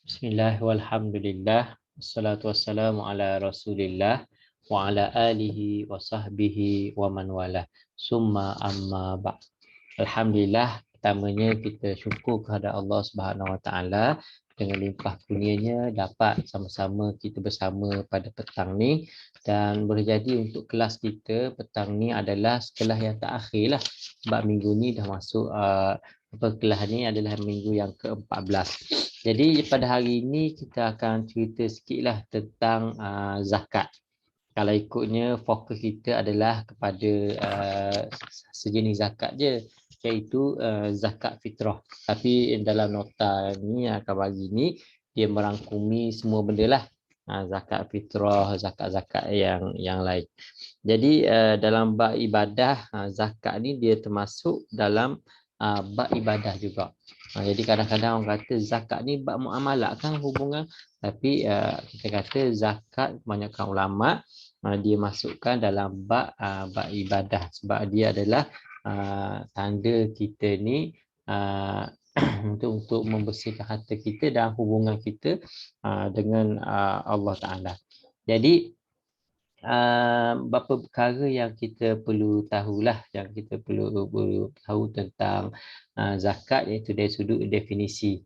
Bismillah walhamdulillah wassalatu wassalamu ala Rasulillah wa ala alihi wa sahbihi wa man wala. Summa amma ba'd. Alhamdulillah, pertamanya kita syukur kepada Allah Subhanahu Wa Taala dengan limpah kurnianya dapat sama-sama kita bersama pada petang ni, dan boleh jadi untuk kelas kita petang ni adalah kelas yang terakhir lah, sebab minggu ni dah masuk kelas ni adalah minggu yang ke-14. Jadi pada hari ini kita akan cerita sikitlah tentang zakat. Kalau ikutnya fokus kita adalah kepada sejenis zakat je, iaitu zakat fitrah. Tapi dalam nota ni akan bagi ni, dia merangkumi semua benda lah. Zakat fitrah, zakat-zakat yang lain. Jadi dalam bab ibadah, zakat ni dia termasuk dalam bab ibadah juga. Jadi kadang-kadang orang kata zakat ni bab muamalah kan hubungan, tapi kita kata zakat kebanyakan ulama dia masukkan dalam bab ibadah, sebab dia adalah tanda kita ni untuk membersihkan harta kita dan hubungan kita dengan Allah Ta'ala. Jadi beberapa perkara yang kita perlu tahulah, yang kita perlu tahu tentang zakat, iaitu dari sudut definisi.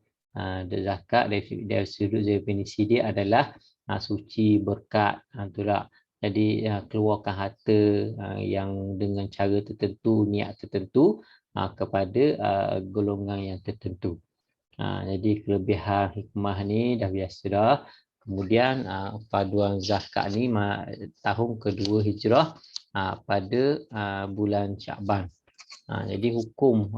Zakat dari sudut definisi dia adalah suci, berkat, itulah. Jadi keluarkan harta yang dengan cara tertentu, niat tertentu kepada golongan yang tertentu. Jadi kelebihan hikmah ni dah biasa dah. Kemudian paduan zakat ni tahun kedua hijrah pada bulan Syakban. Jadi hukum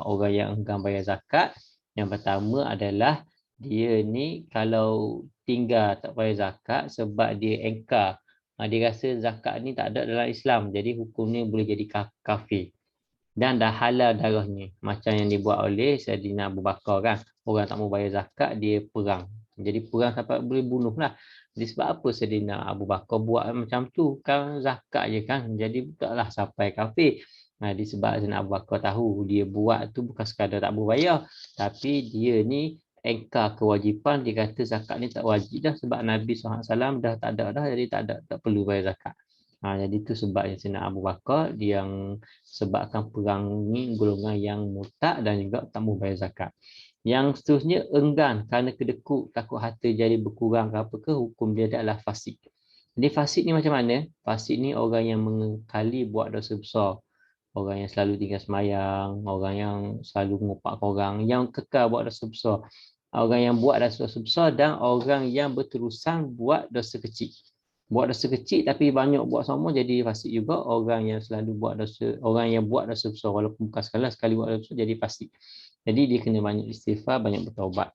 orang yang enggan bayar zakat, yang pertama adalah dia ni kalau tinggal tak bayar zakat sebab dia engkar, dia rasa zakat ni tak ada dalam Islam, jadi hukum ni boleh jadi kafir dan dah halal darahnya, macam yang dibuat oleh Saidina Abu Bakar kan. Orang tak mau bayar zakat, dia perang. Jadi perang sampai boleh bunuh lah. Jadi sebab apa Saidina Abu Bakar buat macam tu? Kan zakat je kan. Jadi taklah sampai kafir. Disebab Saidina Abu Bakar tahu dia buat tu bukan sekadar tak berbayar, tapi dia ni engkar kewajipan. Dia kata zakat ni tak wajib dah sebab Nabi SAW dah tak ada dah, jadi tak perlu bayar zakat. Jadi itu sebabnya Saidina Abu Bakar yang sebabkan perang ni golongan yang murtad dan juga tak mau bayar zakat. Yang seterusnya enggan kerana kedekut, takut harta jadi berkurang ke apa ke, hukum dia adalah fasik. Jadi fasik ni macam mana? Fasik ni orang yang mengekali buat dosa besar. Orang yang selalu tinggal semayang, orang yang selalu mengupak orang, yang kekal buat dosa besar. Orang yang buat dosa besar dan orang yang berterusan buat dosa kecil. Buat dosa kecil tapi banyak buat sama jadi fasik juga. Orang yang selalu buat dosa, orang yang buat dosa besar walaupun bukan sekali buat dosa besar jadi fasik. Jadi dia kena banyak istighfar, banyak bertaubat.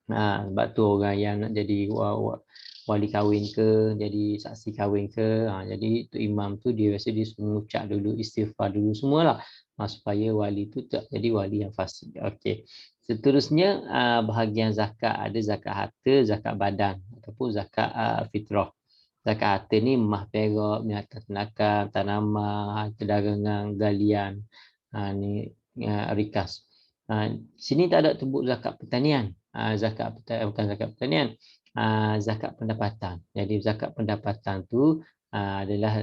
Sebab tu orang yang nak jadi wali kahwin ke, jadi saksi kahwin ke, jadi tu imam tu dia biasa dia mengucap dulu, istighfar dulu semualah, supaya wali tu tak jadi wali yang fasik. Okey. Seterusnya bahagian zakat, ada zakat harta, zakat badan ataupun zakat fitrah. Zakat harta ni emas, perak, harta ternakan, tanaman, harta dagangan, galian, ni rikas. Sini tak ada sebut zakat pertanian. Bukan zakat pertanian, zakat pendapatan. Jadi zakat pendapatan tu adalah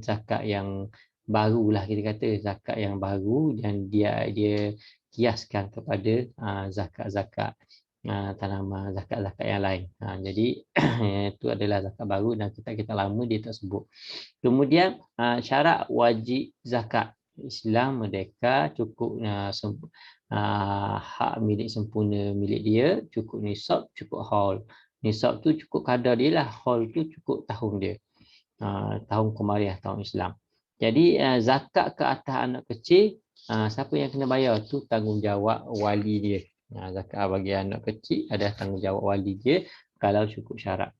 zakat yang baru lah, kita kata zakat yang baru, dan dia kiaskan kepada zakat-zakat tanaman, zakat-zakat yang lain. Jadi itu adalah zakat baru dan kita lama dia tak sebut. Kemudian syarat wajib zakat. Islam merdeka, cukup hak milik sempurna milik dia, cukup nisab, cukup haul. Nisab tu cukup kadar dia lah, haul tu cukup tahun dia. Tahun Qamariah, tahun Islam. Jadi zakat ke atas anak kecil, siapa yang kena bayar tu tanggungjawab wali dia. Zakat bagi anak kecil ada tanggungjawab wali dia kalau cukup syarat.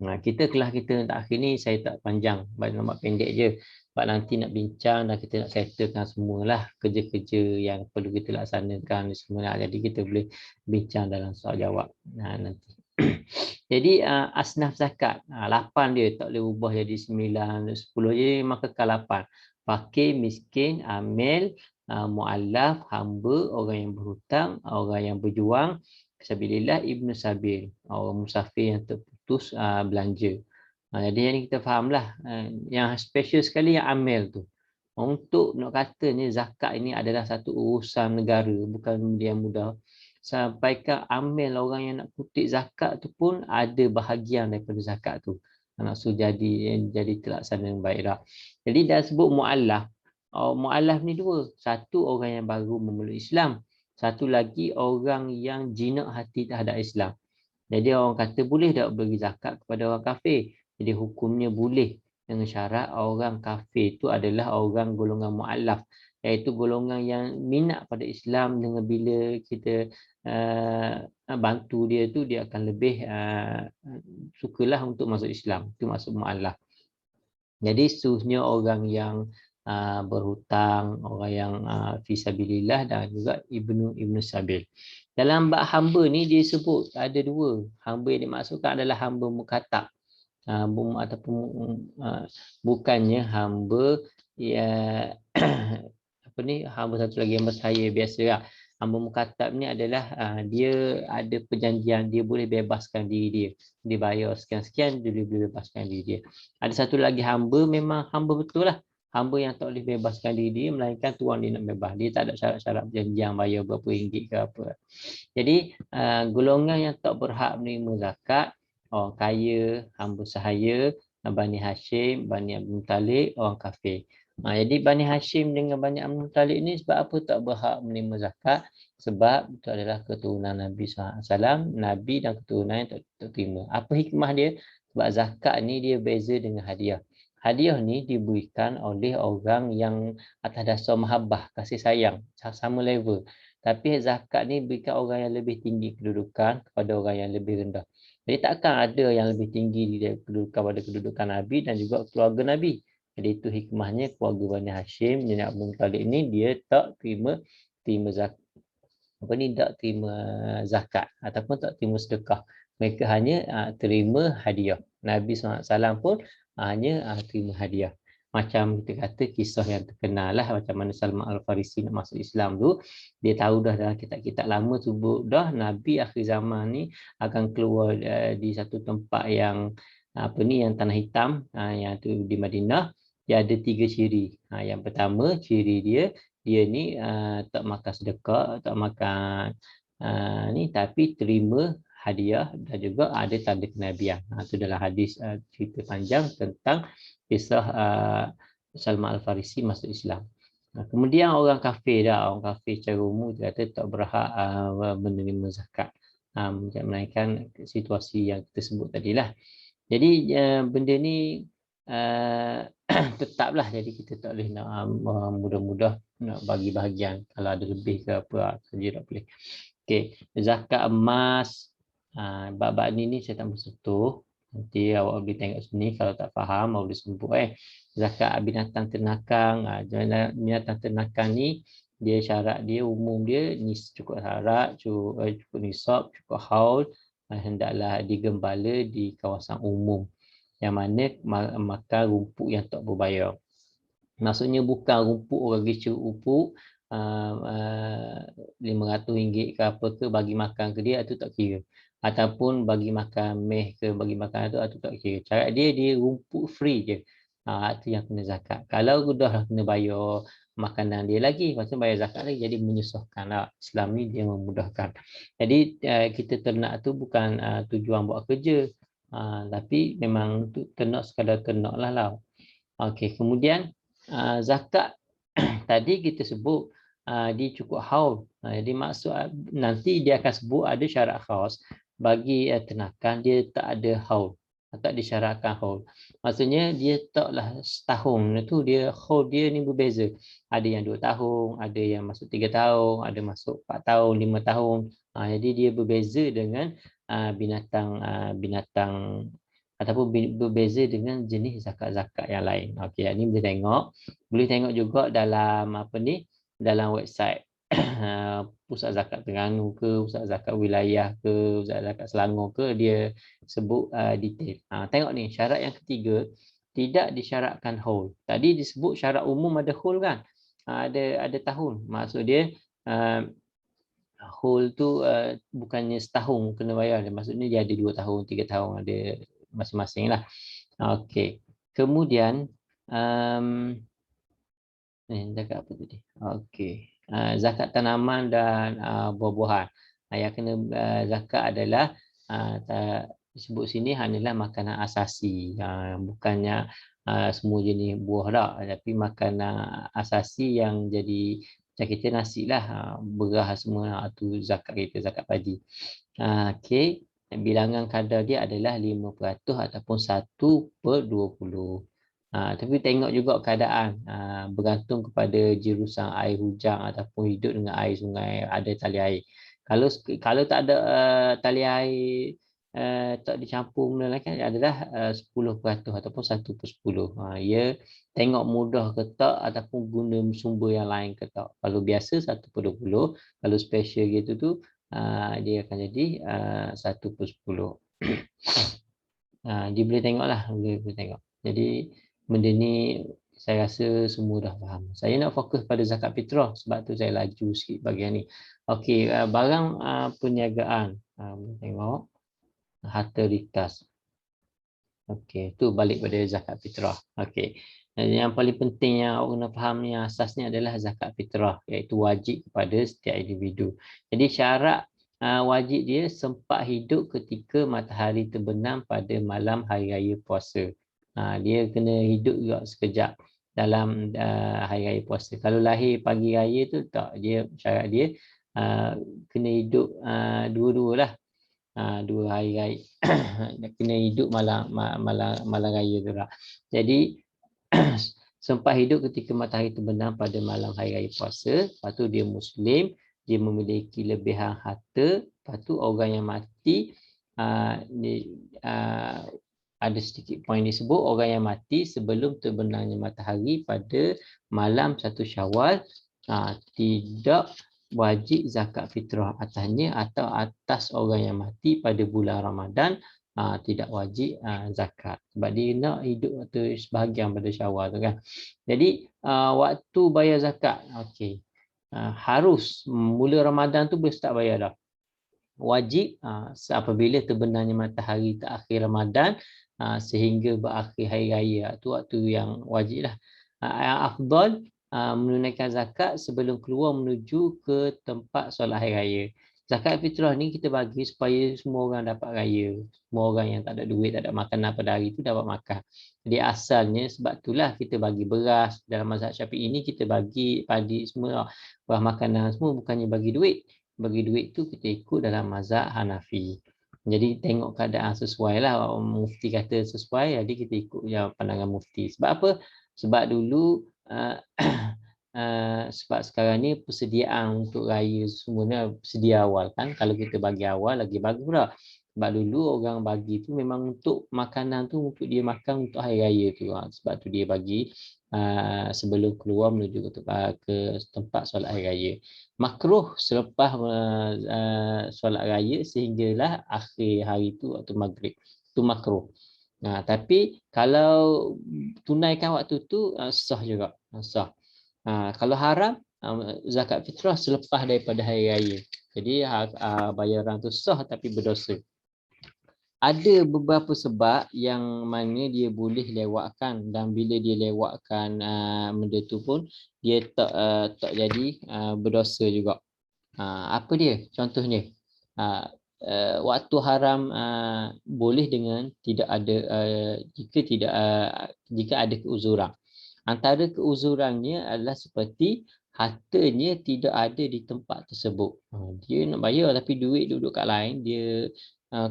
Kita kelas kita tak akhir ni saya tak panjang, nampak pendek je. Sebab nanti nak bincang dan kita nak settlekan semualah kerja-kerja yang perlu kita laksanakan semua. Jadi kita boleh bincang dalam soal jawab nanti. Jadi asnaf zakat 8 dia, tak boleh ubah jadi 9, 10 je, maka kekal 8. Fakir, miskin, amil, mu'allaf, hamba, orang yang berhutang, orang yang berjuang, fisabilillah, Ibnu Sabil, orang musafir yang terputus belanja. Jadi yang ni kita fahamlah. Yang special sekali yang amil tu. Untuk nak katanya zakat ini adalah satu urusan negara, bukan dia yang mudah. Sampaikan amil orang yang nak kutip zakat tu pun ada bahagian daripada zakat tu. Maksud jadi terlaksana yang baik dah. Jadi dah sebut mu'allaf. Mu'allaf ni dua. Satu orang yang baru memeluk Islam. Satu lagi orang yang jinak hati terhadap Islam. Jadi orang kata boleh tak bagi zakat kepada orang kafir? Jadi hukumnya boleh dengan syarat orang kafir itu adalah orang golongan mu'allaf, iaitu golongan yang minat pada Islam, dengan bila kita bantu dia tu dia akan lebih sukalah untuk masuk Islam. Itu maksud mu'allaf. Jadi seterusnya orang yang berhutang, orang yang fisabilillah dan juga Ibnu Sabil. Dalam bab hamba ni dia sebut ada dua. Hamba yang dimaksudkan adalah hamba mukatab. Ataupun bukannya hamba ya apa ni, hamba satu lagi, hamba saya biasa lah. Hamba mukatab ni adalah dia ada perjanjian, dia boleh bebaskan diri dia. Dia bayar sekian-sekian, dia boleh bebaskan diri dia. Ada satu lagi hamba, memang hamba betul lah. Hamba yang tak boleh bebaskan diri dia, melainkan tuan dia nak bebas. Dia tak ada syarat-syarat perjanjian bayar berapa ringgit ke apa. Jadi golongan yang tak berhak menerima zakat, orang kaya, hamba sahaya, Bani Hashim, Bani Abdul Muttalib, orang kafir. Jadi Bani Hashim dengan Bani Abdul Muttalib ni sebab apa tak berhak menerima zakat? Sebab itu adalah keturunan Nabi SAW, Nabi dan keturunan yang tak terima. Apa hikmah dia? Sebab zakat ni dia beza dengan hadiah. Hadiah ni diberikan oleh orang yang atas dasar mahabbah, kasih sayang, sama level. Tapi zakat ni berikan orang yang lebih tinggi kedudukan kepada orang yang lebih rendah. Jadi takkan ada yang lebih tinggi dari kedudukan pada kedudukan Nabi dan juga keluarga Nabi. Jadi itu hikmahnya keluarga Bani Hashim, Bani Abdul Muttalib ini dia tak terima zakat. Tak terima zakat ataupun tak terima sedekah. Mereka hanya terima hadiah. Nabi SAW pun hanya terima hadiah. Macam kita kata kisah yang terkenal lah, macam mana Salman Al-Farisi nak masuk Islam tu, dia tahu dah dalam kitab-kitab lama sebut dah Nabi akhir zaman ni akan keluar di satu tempat yang yang tanah hitam, yang tu di Madinah. Dia ada 3 ciri. Yang pertama, ciri dia ni tak makan sedekah, tak makan tapi terima hadiah dan juga ada tanda kenabian. Itu dalam hadis cerita panjang tentang kisah Salman Al-Farisi masuk Islam. Kemudian orang kafir orang kafir secara umum dia kata tak berhak menerima zakat. Melainkan situasi yang kita sebut tadilah. Jadi benda ni tetaplah, jadi kita tak boleh nak mudah-mudah nak bagi bahagian. Kalau ada lebih ke apa saja tak boleh. Okey, zakat emas, bab-bab ni saya tak bersentuh. Nanti awak boleh tengok sini, kalau tak faham awak boleh sebut zakat binatang ternakan. Binatang ternakan ni dia syarat dia, umum dia cukup syarat, cukup nisab, cukup haul, hendaklah digembala di kawasan umum yang mana makan rumput yang tak berbayar. Maksudnya bukan rumput orang gecur rumput RM500 ke apa ke bagi makan ke dia, itu tak kira. Ataupun bagi makan meh ke bagi makan itu tak kira. Cara dia rumput free je. Itu yang kena zakat. Kalau dah kena bayar makanan dia lagi, lepas tu bayar zakat lagi, jadi menyusahkan lah. Islam ni dia memudahkan. Jadi kita ternak tu bukan tujuan buat kerja, tapi memang untuk ternak sekadar ternak lah. Okey, kemudian zakat tadi kita sebut dia cukup haul. Jadi maksud nanti dia akan sebut ada syarat khas bagi ternakan, dia tak ada haul, tak disyaratkan haul. Maksudnya dia taklah setahun tu, dia haul dia ni berbeza. Ada yang 2 tahun, ada yang masuk 3 tahun, ada masuk 4 tahun, 5 tahun. Jadi dia berbeza dengan binatang ataupun berbeza dengan jenis zakat-zakat yang lain. Okey, ini boleh tengok juga dalam dalam website Pusat Zakat Terengganu ke, Pusat Zakat Wilayah ke, Pusat Zakat Selangor ke, dia sebut detail. Tengok ni, syarat yang ketiga, tidak disyaratkan haul. Tadi disebut syarat umum ada haul kan? Ada tahun. Maksud dia whole tu bukannya setahun kena bayar. Maksudnya dia ada 2 tahun, 3 tahun, ada masing-masing lah. Okey. Kemudian zakat apa tadi? Okey. Zakat tanaman dan buah-buahan. Yang kena zakat adalah disebut sini hanyalah makanan asasi. Bukannya semua jenis buah dah, tapi makanan asasi yang jadi macam kita nasi lah, beras semua tu zakat kita, zakat padi. Okey. Bilangan kadar dia adalah 5% ataupun 1/20. Tapi tengok juga keadaan, bergantung kepada jurusan air hujan ataupun hidup dengan air sungai, ada tali air. Kalau tak ada tali air, tak dicampur benda lain kan adalah 10% ataupun 1/10. Ia tengok mudah ke tak ataupun guna sumber yang lain ke tak. Kalau biasa 1/20, kalau special gitu tu dia akan jadi 1/10. Dia boleh tengoklah, boleh tengok. Jadi benda ni saya rasa semua dah faham. Saya nak fokus pada zakat fitrah sebab tu saya laju sikit bahagian ni. Okey, barang perniagaan. Boleh tengok harta rikas. Okey, tu balik pada zakat fitrah. Okey. Yang paling penting yang awak kena faham ni asasnya adalah zakat fitrah, iaitu wajib kepada setiap individu. Jadi syarat wajib dia sempat hidup ketika matahari terbenam pada malam hari raya puasa. Dia kena hidup juga sekejap dalam hari raya puasa. Kalau lahir pagi raya tu tak, dia syarat dia kena hidup dua-dualah. 2 hari raya kena hidup malam raya tu lah. Jadi sempat hidup ketika matahari terbenam pada malam hari raya puasa. Lepas tu dia Muslim, dia memiliki lebihan harta. Lepas tu orang yang mati ada sedikit poin disebut orang yang mati sebelum terbenamnya matahari pada malam 1 Syawal tidak wajib zakat fitrah atasnya, atau atas orang yang mati pada bulan Ramadan tidak wajib zakat sebab dia nak hidup waktu sebahagian pada Syawal tu kan. Jadi waktu bayar zakat, okey, harus mula Ramadan tu boleh start bayar dah. Wajib apabila terbenamnya matahari terakhir Ramadan sehingga berakhir hari raya, tu waktu yang wajib lah. Yang afdal menunaikan zakat sebelum keluar menuju ke tempat solat hari raya. Zakat fitrah ni kita bagi supaya semua orang dapat raya. Semua orang yang tak ada duit, tak ada makanan pada hari tu dapat makan. Jadi asalnya sebab itulah kita bagi beras. Dalam mazhab Syafi'i ini kita bagi padi semua, bahan makanan semua, bukannya bagi duit. Bagi duit tu kita ikut dalam mazhab Hanafi. Jadi tengok keadaan sesuai lah. Mufti kata sesuai, jadi kita ikut pandangan mufti. Sebab apa? Sebab dulu sebab sekarang ni persediaan untuk raya semuanya sedia awal kan. Kalau kita bagi awal lagi bagus pula. Sebab dulu orang bagi tu memang untuk makanan tu untuk dia makan untuk hari raya tu. Sebab tu dia bagi sebelum keluar menuju ke tempat solat hari raya. Makruh selepas solat raya sehinggalah akhir hari tu waktu maghrib. Tu makruh. Tapi kalau tunaikan waktu tu sah juga, sah. Kalau haram, zakat fitrah selepas daripada hari raya. Jadi bayaran tu sah tapi berdosa. Ada beberapa sebab yang mana dia boleh lewatkan, dan bila dia lewatkan benda tu pun dia tak jadi berdosa juga. Apa dia? Contohnya waktu haram boleh dengan tidak ada jika ada keuzuran. Antara keuzurannya adalah seperti hartanya tidak ada di tempat tersebut. Dia nak bayar tapi duit duduk kat lain, dia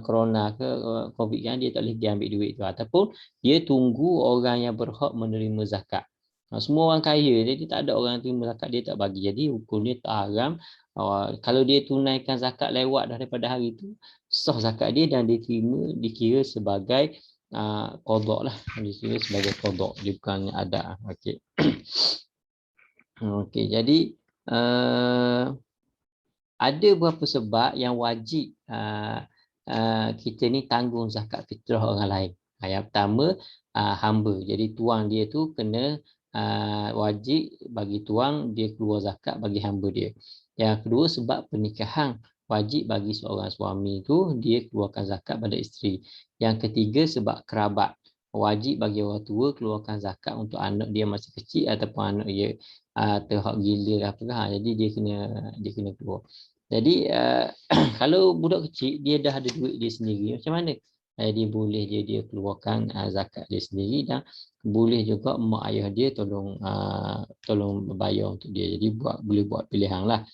corona ke COVID kan, dia tak boleh dia ambil duit tu, ataupun dia tunggu orang yang berhak menerima zakat. Semua orang kaya, jadi tak ada orang yang terima zakat, dia tak bagi. Jadi hukumnya tak haram. Kalau dia tunaikan zakat lewat daripada hari itu, sah zakat dia dan dikira sebagai qada lah, dikira sebagai qada, dia bukannya ada. Okey. Okey, jadi ada beberapa sebab yang wajib kita ni tanggung zakat fitrah orang lain. Yang pertama hamba. Jadi tuang dia tu kena wajib bagi tuang dia keluar zakat bagi hamba dia. Yang kedua sebab pernikahan, wajib bagi seorang suami itu dia keluarkan zakat pada isteri. Yang ketiga sebab kerabat, wajib bagi orang tua keluarkan zakat untuk anak dia masih kecil ataupun anak dia terhak gila apakah. Jadi dia kena keluar. Jadi kalau budak kecil dia dah ada duit dia sendiri, macam mana? Dia boleh dia keluarkan zakat dia sendiri, dan boleh juga mak ayah dia tolong bayar untuk dia. Jadi boleh buat pilihan lah.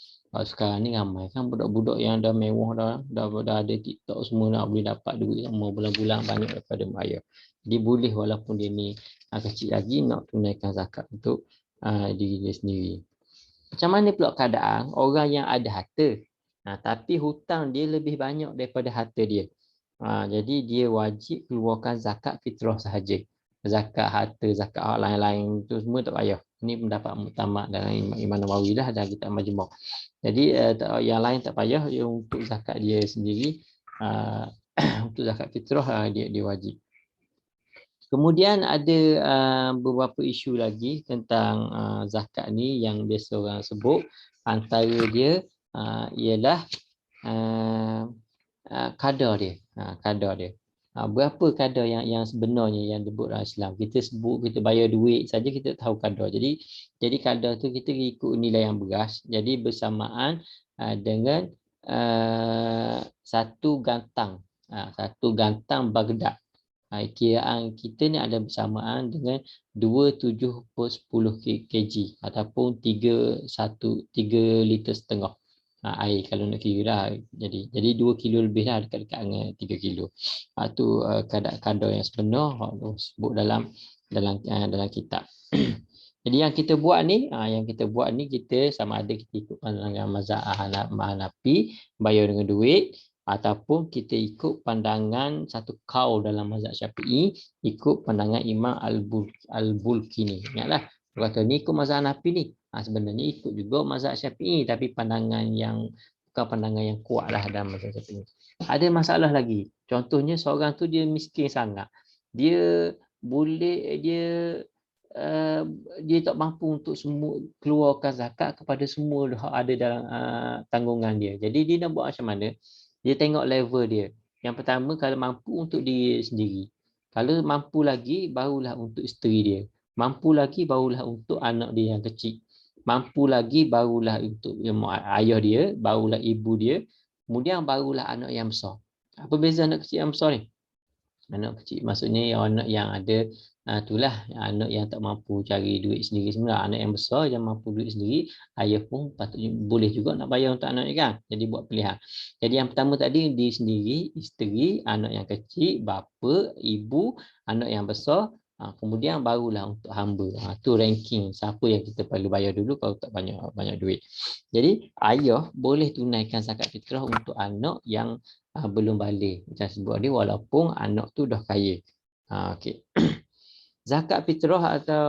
Sekarang ni ramai kan budak-budak yang dah mewah, dah ada TikTok semua, nak boleh dapat duit semua bulan-bulan banyak daripada mak ayah. Jadi boleh walaupun dia ni kecil lagi nak tunaikan zakat untuk diri dia sendiri. Macam mana pula keadaan orang yang ada harta, tapi hutang dia lebih banyak daripada harta dia? Jadi dia wajib keluarkan zakat fitrah sahaja. Zakat harta, zakat hak lain-lain tu semua tak payah. Ini pendapat muktamad dalam Imam Nawawi lah dan kitab Majmu'. Jadi yang lain tak payah. Untuk zakat dia sendiri, untuk zakat fitrah dia wajib. Kemudian ada beberapa isu lagi tentang zakat ni yang biasa orang sebut. Antara dia ialah kadar dia. Kadar dia. Berapa kadar yang sebenarnya yang disebut dalam Islam? Kita sebut kita bayar duit saja kita tahu kadar. Jadi kadar tu kita ikut nilai yang beras. Jadi bersamaan dengan satu gantang. Satu gantang Baghdad. Kiraan kita ni ada bersamaan dengan 27/10 kg ataupun 3 liter setengah air kalau nak kira lah. Jadi 2 kilo lebih lah, dekat-dekat dengan 3 kilo. Tu kadar yang sebenar sebut dalam kitab. Jadi yang kita buat ni, kita sama ada kita ikut pandangan mazhab Hanafi, bayar dengan duit, ataupun kita ikut pandangan satu kaul dalam mazhab Syafi'i, ikut pandangan Imam Al-Bulkini. Ingatlah, kata ni ikut mazhab Hanafi ni. Sebenarnya ikut juga mazhab Syafi'i, tapi pandangan yang bukan pandangan yang kuat lah dalam mazhab Syafi'i. Ada masalah lagi. Contohnya seorang tu dia miskin sangat. Dia tak mampu untuk semua keluarkan zakat kepada semua ada dalam tanggungan dia. Jadi dia nak buat macam mana? Dia tengok level dia. Yang pertama, kalau mampu untuk diri sendiri. Kalau mampu lagi, barulah untuk isteri dia. Mampu lagi, barulah untuk anak dia yang kecil. Mampu lagi, barulah untuk ayah dia, barulah ibu dia. Kemudian barulah anak yang besar. Apa beza anak kecil yang besar ni? Anak kecil maksudnya anak yang ada itulah anak yang tak mampu cari duit sendiri semula. Anak yang besar yang mampu duit sendiri, ayah pun patutnya boleh juga nak bayar untuk anak ni kan. Jadi buat pilihan. Jadi yang pertama tadi diri sendiri, isteri, anak yang kecil, bapa, ibu, anak yang besar, kemudian barulah untuk hamba. Tu ranking siapa yang kita perlu bayar dulu kalau tak banyak duit. Jadi ayah boleh tunaikan zakat fitrah untuk anak yang belum balik macam sebut ni, walaupun anak tu dah kaya. Okey. Zakat fitrah atau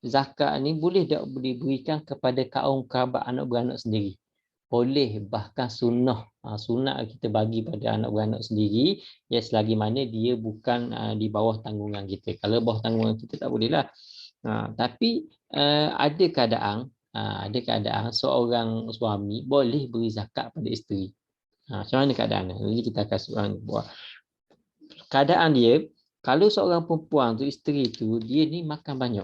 zakat ni boleh tak diberikan kepada kaum kerabat anak beranak sendiri? Boleh, bahkan sunnah. Sunnah kita bagi pada anak beranak sendiri, ya selagi mana dia bukan di bawah tanggungan kita. Kalau bawah tanggungan kita tak boleh lah. Tapi ada keadaan seorang suami boleh beri zakat pada isteri. Macam mana keadaan dia? Jadi kita akan buat. Keadaan dia, kalau seorang perempuan tu, isteri tu, dia ni makan banyak.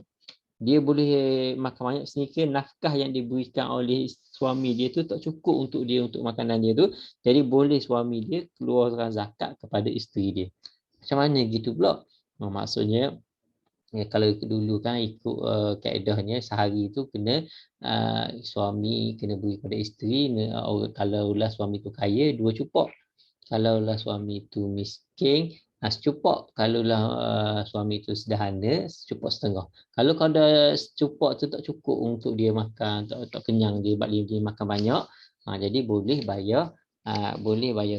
Dia boleh makan banyak sehingga nafkah yang diberikan oleh suami dia tu tak cukup untuk makanan dia tu. Jadi boleh suami dia keluarkan zakat kepada isteri dia. Macam mana gitu pula? Maksudnya, kalau dulu kan ikut kaedahnya sehari tu kena suami kena beri pada isteri. Kalaulah suami tu kaya, 2 cupok. Kalaulah suami tu miskin, secupok. Kalaulah suami tu sederhana, secupok setengah. Kalau secupok tu tak cukup untuk dia makan, tak kenyang dia, sebab dia makan banyak, jadi boleh bayar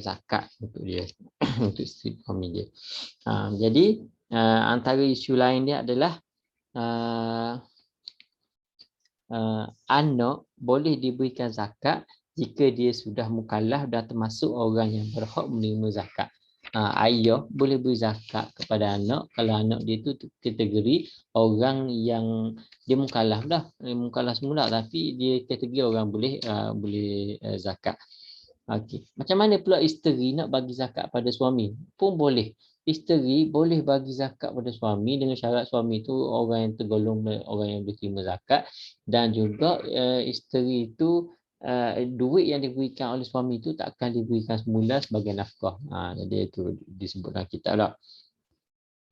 zakat untuk dia, untuk isteri suami dia. Jadi antara isu lain dia adalah anak boleh diberikan zakat jika dia sudah mukallaf dan termasuk orang yang berhak menerima zakat. ayah boleh beri zakat kepada anak kalau anak dia tu kategori orang yang dia mukallaf dah, mukallaf semula, tapi dia kategori orang boleh zakat. Okey. Macam mana pula isteri nak bagi zakat pada suami? Pun boleh. Isteri boleh bagi zakat pada suami dengan syarat suami itu orang yang tergolong orang yang boleh terima zakat, dan juga isteri itu duit yang diberikan oleh suami itu tak akan diberikan semula sebagai nafkah. Jadi itu disebut dalam kitab lah.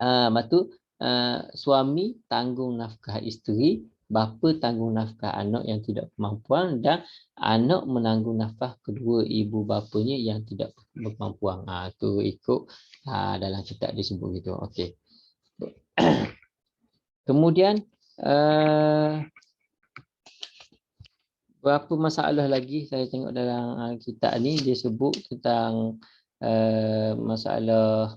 Lepas tu suami tanggung nafkah isteri, bapa tanggung nafkah anak yang tidak berkemampuan, dan anak menanggung nafkah kedua ibu bapanya yang tidak berkemampuan. Itu ikut dalam kitab disebut gitu. Okey. Kemudian berapa masalah lagi saya tengok dalam kitab ni, dia sebut tentang masalah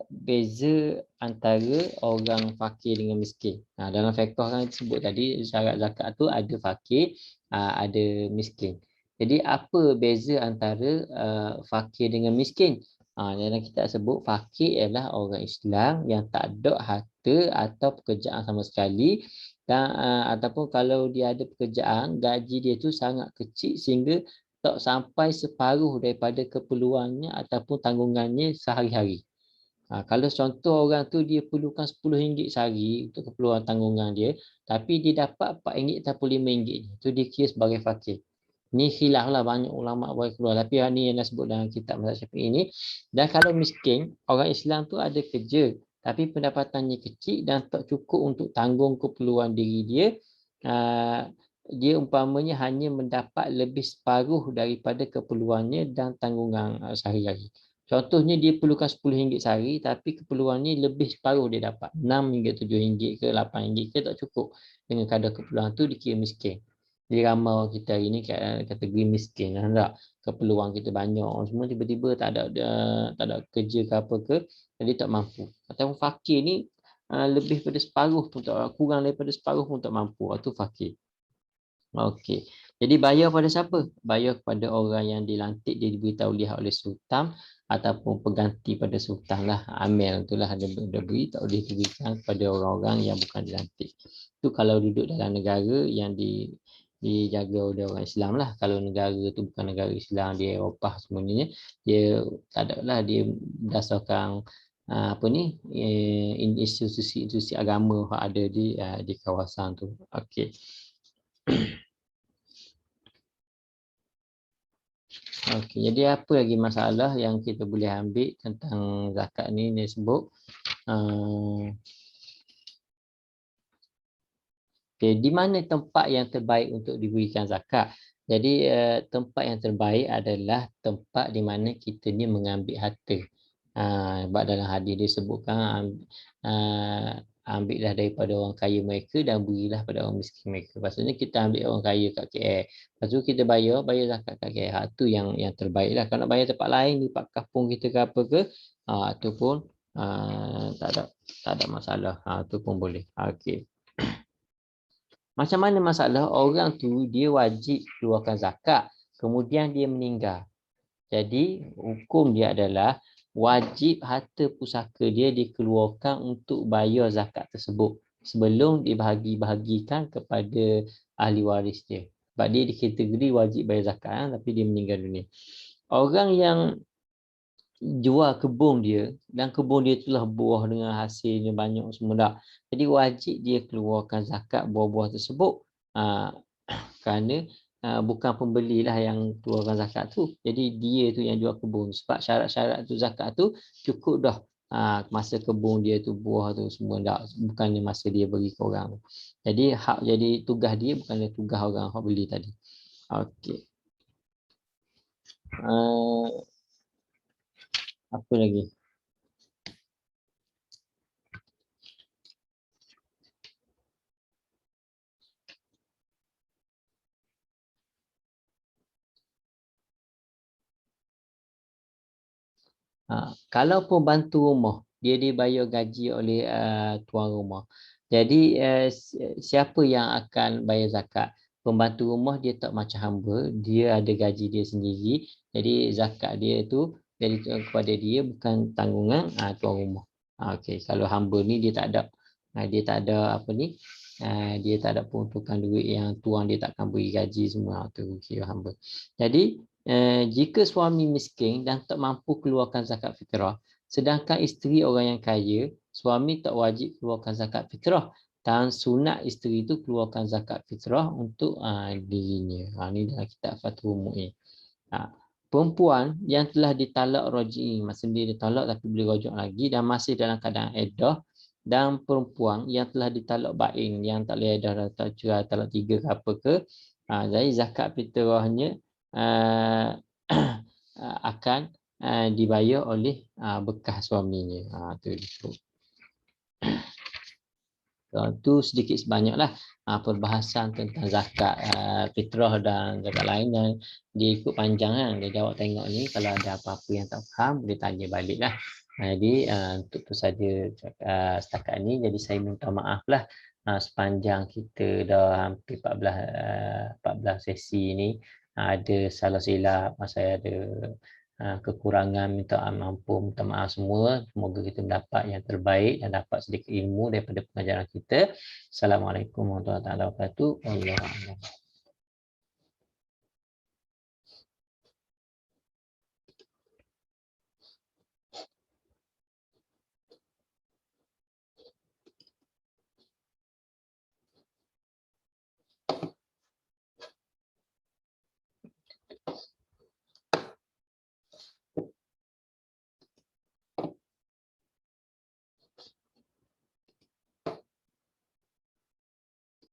beza antara orang fakir dengan miskin. Dalam fiqh kan disebut tadi syarat zakat tu ada fakir, ada miskin. Jadi apa beza antara fakir dengan miskin? Dalam kitab sebut fakir ialah orang Islam yang tak ada harta atau pekerjaan sama sekali, dan ataupun kalau dia ada pekerjaan, gaji dia tu sangat kecil sehingga tak sampai separuh daripada keperluannya ataupun tanggungannya sehari-hari. Kalau contoh orang tu dia perlukan RM10 sehari untuk keperluan tanggungan dia, tapi dia dapat RM4 ataupun RM5, itu dia kira sebagai fakir. Ni khilaf lah, banyak ulama boleh keluar, tapi ni yang dah sebut dalam kitab mazhab Syafi'i ini. Dan kalau miskin, orang Islam tu ada kerja tapi pendapatannya kecil dan tak cukup untuk tanggung keperluan diri dia. Dia umpamanya hanya mendapat lebih separuh daripada keperluannya dan tanggungan sehari-hari. Contohnya dia perlukan RM10 sehari, tapi keperluannya lebih separuh dia dapat. RM6, RM7 ke RM8 ke tak cukup dengan kadar keperluan tu, dikira miskin. Jadi ramai orang kita hari ni kategori miskin. Tak? Keperluan kita banyak. Semua tiba-tiba tak ada kerja ke apa ke, jadi tak mampu. Atau fakir ni lebih pada separuh pun tak, kurang daripada separuh pun tak mampu. Itu fakir. Okey. Jadi bayar pada siapa? Bayar kepada orang yang dilantik, dia diberi tauliah oleh sultan ataupun pengganti pada sultan lah. Amir itulah ada beri tauliah diberikan kepada orang-orang yang bukan dilantik. Itu kalau duduk dalam negara yang dijaga oleh orang Islam lah. Kalau negara tu bukan negara Islam, dia Eropah semuanya, dia tak ada lah, dia berdasarkan apa ni, institusi agama yang ada di kawasan tu. Okey. Okey, jadi apa lagi masalah yang kita boleh ambil tentang zakat ni, dia sebut okay, di mana tempat yang terbaik untuk diberikan zakat. Jadi tempat yang terbaik adalah tempat di mana kita ni mengambil harta. Sebab dalam hadis dia sebutkan ambillah daripada orang kaya mereka dan berilah pada orang miskin mereka. Maksudnya kita ambil orang kaya kat KL. Lepas tu kita bayar zakat kat KL. Itu yang terbaik lah. Kalau nak bayar tempat lain, di kampung kita ke apa ke, itu pun tak ada masalah. Itu pun boleh. Okey. Macam mana masalah orang tu dia wajib keluarkan zakat, kemudian dia meninggal. Jadi hukum dia adalah wajib harta pusaka dia dikeluarkan untuk bayar zakat tersebut sebelum dibahagi-bahagikan kepada ahli waris dia. Sebab dia dikategori wajib bayar zakat, tapi dia meninggal dunia. Orang yang jual kebun dia dan kebun dia itulah buah dengan hasilnya banyak semua dah. Jadi wajib dia keluarkan zakat buah-buah tersebut. Kerana bukan pembelilah yang keluarkan zakat tu. Jadi dia tu yang jual kebun. Sebab syarat-syarat tu zakat tu cukup dah. Masa kebun dia tu buah tu semua dah. Bukannya masa dia bagi ke orang. Jadi hak jadi tugas dia bukannya tugas orang hak beli tadi. Okey. Apa lagi? Kalau pembantu rumah, dia dibayar gaji oleh tuan rumah. Jadi siapa yang akan bayar zakat? Pembantu rumah dia tak macam hamba, dia ada gaji dia sendiri. Jadi zakat dia tu jadi kepada dia bukan tanggungan tuan rumah. Okey, kalau hamba ni dia tak ada dia tak ada apa ni, dia tak ada peruntukan duit yang tuan dia takkan beri gaji semua, tu kira hamba. Jadi jika suami miskin dan tak mampu keluarkan zakat fitrah, sedangkan isteri orang yang kaya, suami tak wajib keluarkan zakat fitrah, dan sunat isteri itu keluarkan zakat fitrah untuk dirinya. Ni dalam kitab Fathul Mu'in. Perempuan yang telah ditalak raj'i, maksudnya dia ditalak tapi boleh rujuk lagi dan masih dalam keadaan iddah, dan perempuan yang telah ditalak bain, yang tak boleh iddah dah, tak cerai, talak 3 ke apa ke, jadi zakat fitrahnya akan dibayar oleh bekas suaminya. Tu disebut. Itu sedikit sebanyaklah perbahasan tentang zakat fitrah dan zakat lain, dan dia ikut panjang kan. Dia jawab tengok ni, kalau ada apa-apa yang tak faham boleh tanya balik lah. Jadi untuk tu saja setakat ni. Jadi saya minta maaf lah sepanjang kita dah hampir 14 sesi ni ada salah silap, saya ada kekurangan, minta ampun, minta maaf semua. Semoga kita mendapat yang terbaik dan dapat sedikit ilmu daripada pengajaran kita. Assalamualaikum warahmatullahi wabarakatuh.